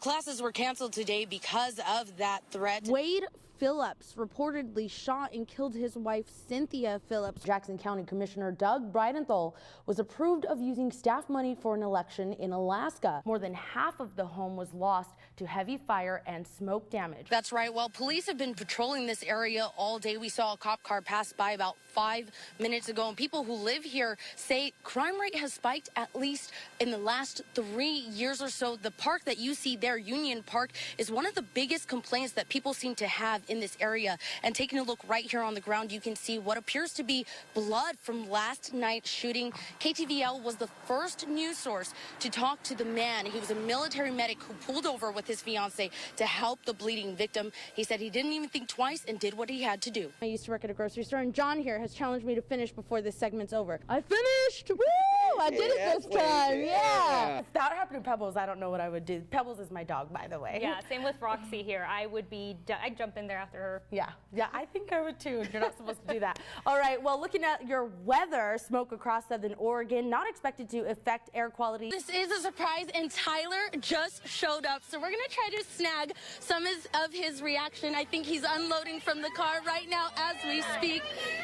Classes were canceled today because of that threat. Wade Phillips reportedly shot and killed his wife, Cynthia Phillips. Jackson County Commissioner Doug Bridenthal was approved of using staff money for an election in Alaska. More than half of the home was lost to heavy fire and smoke damage. That's right. Well, police have been patrolling this area all day. We saw a cop car pass by about 5 minutes ago, and people who live here say crime rate has spiked at least in the last 3 years or so. The park that you see there, Union Park, is one of the biggest complaints that people seem to have in this area. And taking a look right here on the ground, you can see what appears to be blood from last night's shooting. KTVL was the first news source to talk to the man. He was a military medic who pulled over with his fiance to help the bleeding victim. He said he didn't even think twice and did what he had to do. I used to work at a grocery store, and John here has challenged me to finish before this segment's over. I finished! Woo! I did it this time! Yeah! If that happened in Pebbles, I don't know what I would do. Pebbles is my dog, by the way. Yeah, same with Roxy here. I'd jump in there after her. Yeah, I think I would too. You're not supposed to do that. All right, well, looking at your weather, smoke across southern Oregon, not expected to affect air quality. This is a surprise, and Tyler just showed up, so we're going to try to snag some of his reaction. I think he's unloading from the car right now as we speak.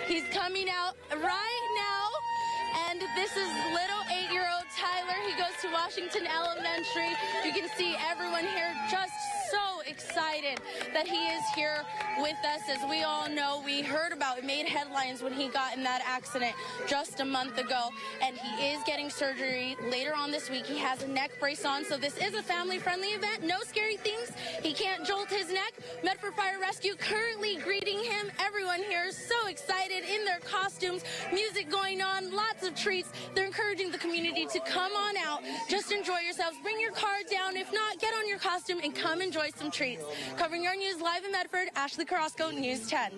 He's coming out right now, and this is little 8-year-old Tyler. He goes to Washington Elementary. You can see everyone here just so excited that he is here with us. As we all know, we heard about it, made headlines when he got in that accident just a month ago, and he is getting surgery later on this week. He has a neck brace on, so this is a family-friendly event. No scary things. He can't jolt his neck. Medford Fire Rescue currently greeting him. Everyone here is so excited in their costumes, music going on, lots of treats. They're encouraging the community to come on out, just enjoy yourselves, bring your car down. If not, get on your costume and come enjoy some treats. Covering your news live in Medford, Ashley Carrasco, News 10.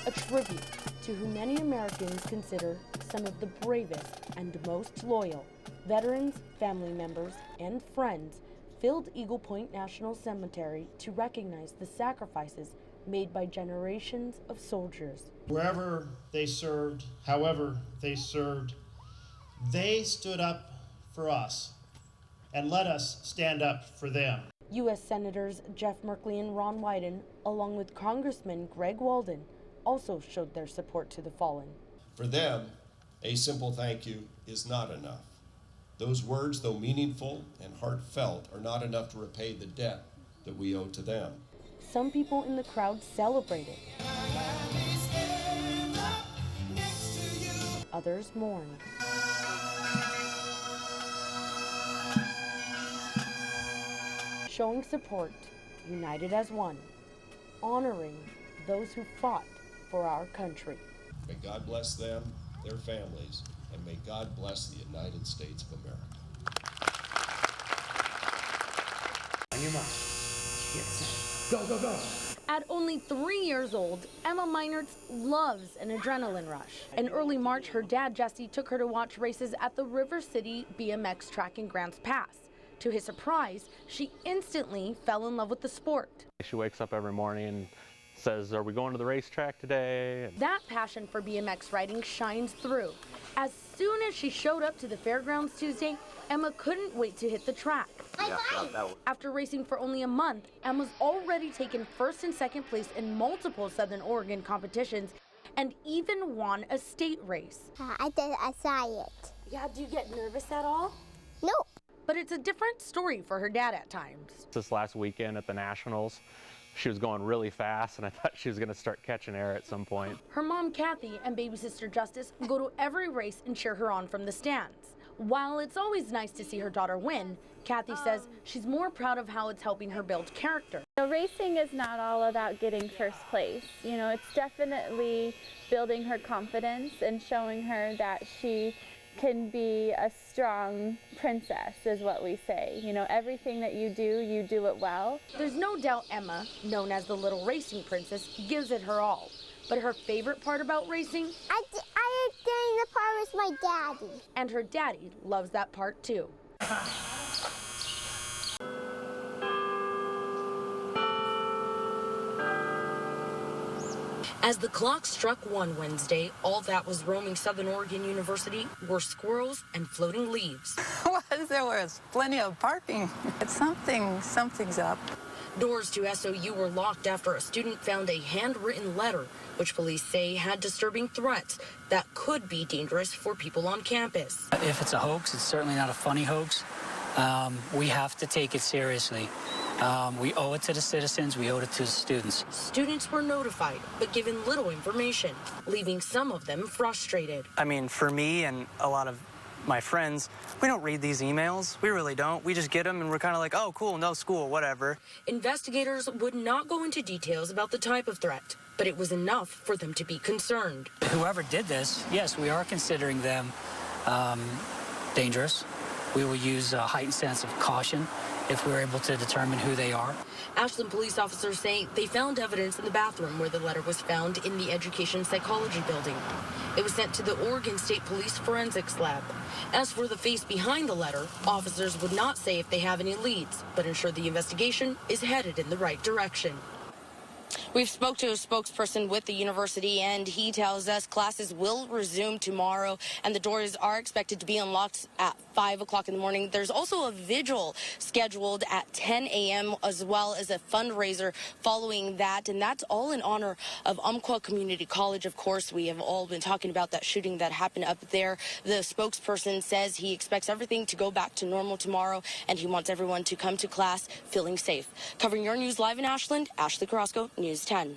A tribute to who many Americans consider some of the bravest and most loyal veterans, family members, and friends filled Eagle Point National Cemetery to recognize the sacrifices made by generations of soldiers. Wherever they served, however they served, they stood up for us and let us stand up for them. U.S. Senators Jeff Merkley and Ron Wyden, along with Congressman Greg Walden, also showed their support to the fallen. For them, a simple thank you is not enough. Those words, though meaningful and heartfelt, are not enough to repay the debt that we owe to them. Some people in the crowd celebrated. Others mourned. Showing support, united as one, honoring those who fought for our country. May God bless them, their families, and may God bless the United States of America. On your mark. Yes. Go, go, go. At only 3 years old, Emma Meinertz loves an adrenaline rush. In early March, her dad, Jesse, took her to watch races at the River City BMX track in Grants Pass. To his surprise, she instantly fell in love with the sport. She wakes up every morning and says, "Are we going to the racetrack today?" That passion for BMX riding shines through. As soon as she showed up to the fairgrounds Tuesday, Emma couldn't wait to hit the track. After racing for only a month, Emma's already taken first and second place in multiple Southern Oregon competitions and even won a state race. I saw it. Yeah, do you get nervous at all? No. But it's a different story for her dad at times. This last weekend at the Nationals, she was going really fast, and I thought she was going to start catching air at some point. Her mom, Kathy, and baby sister, Justice, go to every race and cheer her on from the stands. While it's always nice to see her daughter win, Kathy says she's more proud of how it's helping her build character. Racing is not all about getting first place. You know, it's definitely building her confidence and showing her that she can be a strong princess, is what we say. You know, everything that you do it well. There's no doubt Emma, known as the Little Racing Princess, gives it her all. But her favorite part about racing? I like doing the part with my daddy. And her daddy loves that part too. As the clock struck 1 Wednesday, all that was roaming Southern Oregon University were squirrels and floating leaves. Well, there was plenty of parking. Something's up. Doors to SOU were locked after a student found a handwritten letter, which police say had disturbing threats that could be dangerous for people on campus. If it's a hoax, it's certainly not a funny hoax. We have to take it seriously. We owe it to the citizens, we owe it to the students. Students were notified, but given little information, leaving some of them frustrated. I mean, for me and a lot of my friends, we don't read these emails. We really don't. We just get them and we're kind of like, oh, cool, no school, whatever. Investigators would not go into details about the type of threat, but it was enough for them to be concerned. Whoever did this, yes, we are considering them dangerous. We will use a heightened sense of caution if we're able to determine who they are. Ashland police officers say they found evidence in the bathroom where the letter was found in the Education Psychology building. It was sent to the Oregon State Police Forensics Lab. As for the face behind the letter, officers would not say if they have any leads, but ensure the investigation is headed in the right direction. We've spoke to a spokesperson with the university, and he tells us classes will resume tomorrow, and the doors are expected to be unlocked at 5 o'clock in the morning. There's also a vigil scheduled at 10 a.m. as well as a fundraiser following that, and that's all in honor of Umpqua Community College. Of course, we have all been talking about that shooting that happened up there. The spokesperson says he expects everything to go back to normal tomorrow, and he wants everyone to come to class feeling safe. Covering your news live in Ashland, Ashley Carrasco, News 10.